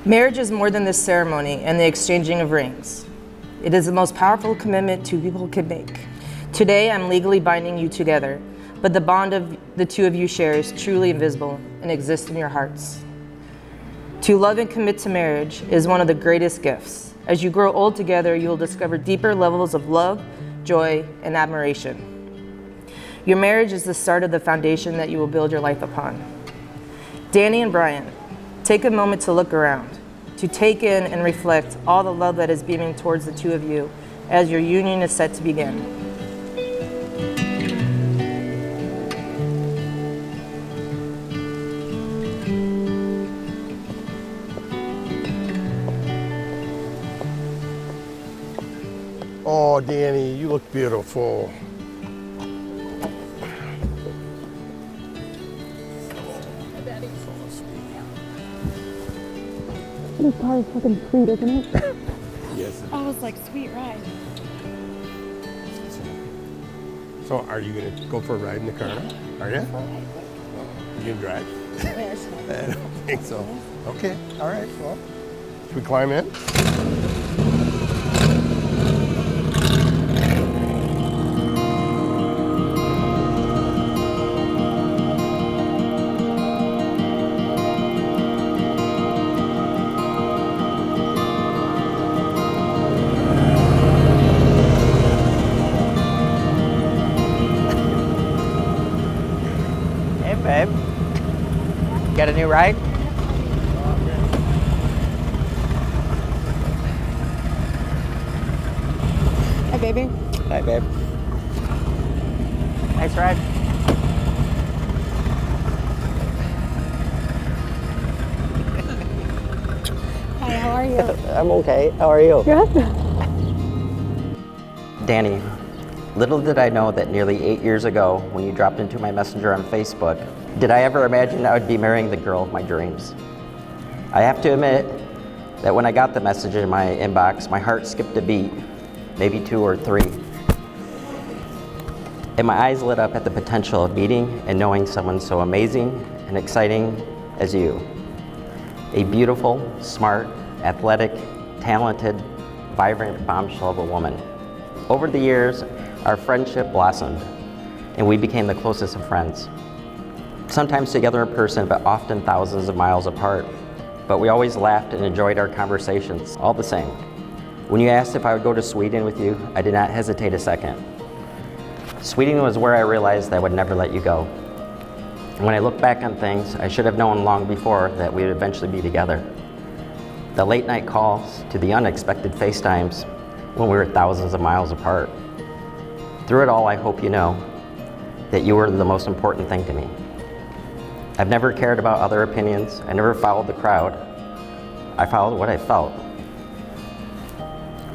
Marriage is more than this ceremony and the exchanging of rings. It is the most powerful commitment two people can make. Today, I'm legally binding you together, but the bond of the two of you share is truly invisible and exists in your hearts. To love and commit to marriage is one of the greatest gifts. As you grow old together, you will discover deeper levels of love, joy, and admiration. Your marriage is the start of the foundation that you will build your life upon. Dani and Brian, take a moment to look around, to take in and reflect all the love that is beaming towards the two of you as your union is set to begin. Oh, Dani, you look beautiful. This car is fucking sweet, isn't it? Yes. Oh, it's like sweet ride. So, are you gonna go for a ride in the car? Are you? You gonna drive? I don't think so. Okay, all right, well, should we climb in? Babe, got a new ride? Hi, baby. Hi, babe. Nice ride. Hi, how are you? I'm okay. How are you? Good. Dani, little did I know that nearly 8 years ago, when you dropped into my messenger on Facebook, did I ever imagine I would be marrying the girl of my dreams. I have to admit that when I got the message in my inbox, my heart skipped a beat, maybe 2 or 3. And my eyes lit up at the potential of meeting and knowing someone so amazing and exciting as you. A beautiful, smart, athletic, talented, vibrant bombshell of a woman. Over the years, our friendship blossomed, and we became the closest of friends. Sometimes together in person, but often thousands of miles apart. But we always laughed and enjoyed our conversations, all the same. When you asked if I would go to Sweden with you, I did not hesitate a second. Sweden was where I realized that I would never let you go. And when I look back on things, I should have known long before that we would eventually be together. The late night calls to the unexpected FaceTimes when we were thousands of miles apart. Through it all, I hope you know that you were the most important thing to me. I've never cared about other opinions. I never followed the crowd. I followed what I felt.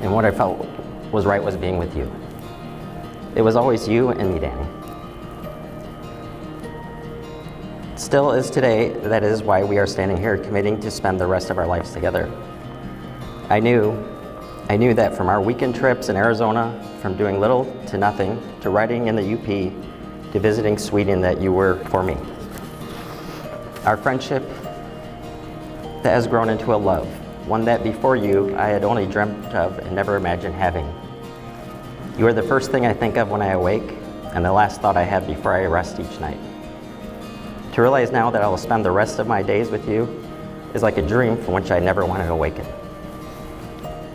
And what I felt was right was being with you. It was always you and me, Dani. Still is today, that is why we are standing here committing to spend the rest of our lives together. I knew that from our weekend trips in Arizona, from doing little to nothing, to riding in the UP, to visiting Sweden, that you were for me. Our friendship that has grown into a love, one that before you I had only dreamt of and never imagined having. You are the first thing I think of when I awake, and the last thought I have before I rest each night. To realize now that I will spend the rest of my days with you is like a dream from which I never wanted to awaken.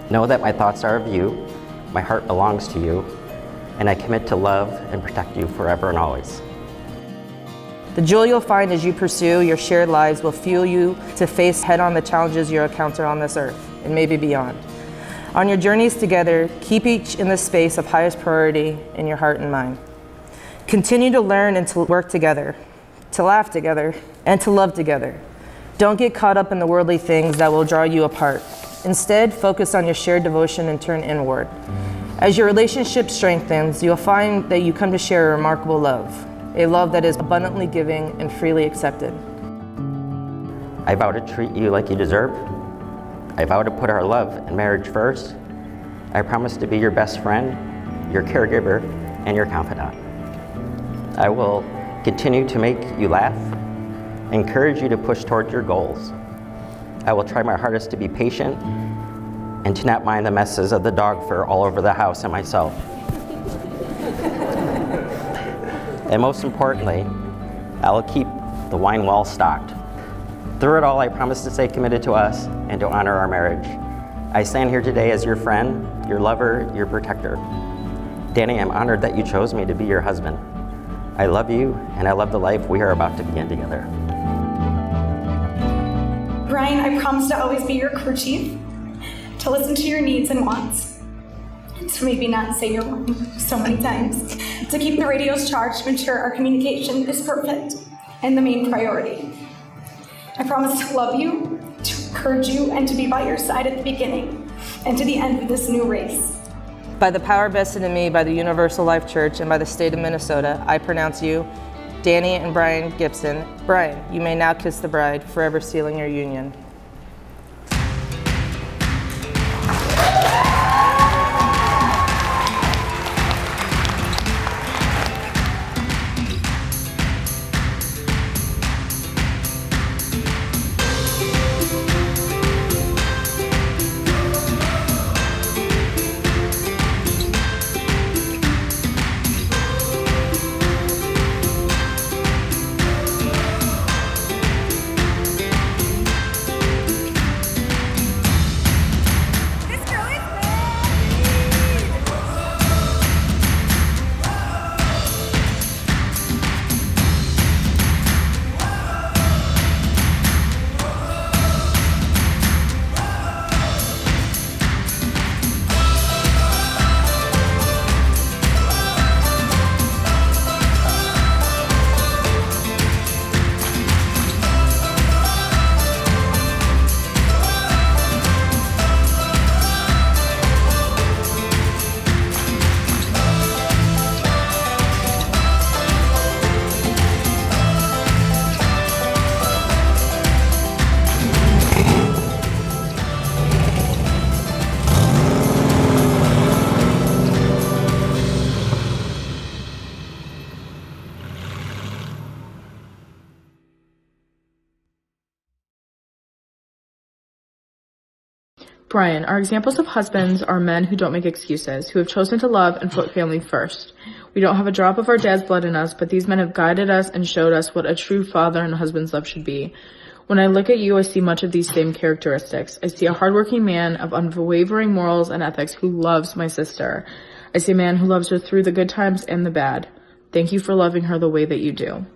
Know that my thoughts are of you, my heart belongs to you, and I commit to love and protect you forever and always. The joy you'll find as you pursue your shared lives will fuel you to face head-on the challenges you'll encounter on this earth and maybe beyond. On your journeys together, keep each in the space of highest priority in your heart and mind. Continue to learn and to work together, to laugh together, and to love together. Don't get caught up in the worldly things that will draw you apart. Instead, focus on your shared devotion and turn inward. As your relationship strengthens, you'll find that you come to share a remarkable love, a love that is abundantly giving and freely accepted. I vow to treat you like you deserve. I vow to put our love and marriage first. I promise to be your best friend, your caregiver, and your confidant. I will continue to make you laugh, encourage you to push toward your goals. I will try my hardest to be patient and to not mind the messes of the dog fur all over the house and myself. And most importantly, I will keep the wine well stocked. Through it all, I promise to stay committed to us and to honor our marriage. I stand here today as your friend, your lover, your protector. Dani, I'm honored that you chose me to be your husband. I love you, and I love the life we are about to begin together. Brian, I promise to always be your crew chief, to listen to your needs and wants, and to maybe not say your wrong so many times, to keep the radios charged to ensure our communication is perfect and the main priority. I promise to love you, to encourage you, and to be by your side at the beginning and to the end of this new race. By the power vested in me by the Universal Life Church and by the state of Minnesota, I pronounce you, Dani and Brian Gibson. Brian, you may now kiss the bride, forever sealing your union. Brian, our examples of husbands are men who don't make excuses, who have chosen to love and put family first. We don't have a drop of our dad's blood in us, but these men have guided us and showed us what a true father and husband's love should be. When I look at you, I see much of these same characteristics. I see a hardworking man of unwavering morals and ethics who loves my sister. I see a man who loves her through the good times and the bad. Thank you for loving her the way that you do.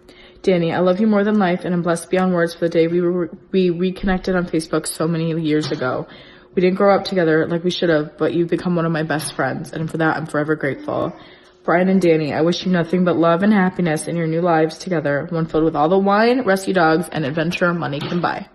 Dani, I love you more than life, and I'm blessed beyond words for the day we reconnected on Facebook so many years ago. We didn't grow up together like we should have, but you've become one of my best friends, and for that I'm forever grateful. Brian and Dani, I wish you nothing but love and happiness in your new lives together, one filled with all the wine, rescue dogs, and adventure money can buy.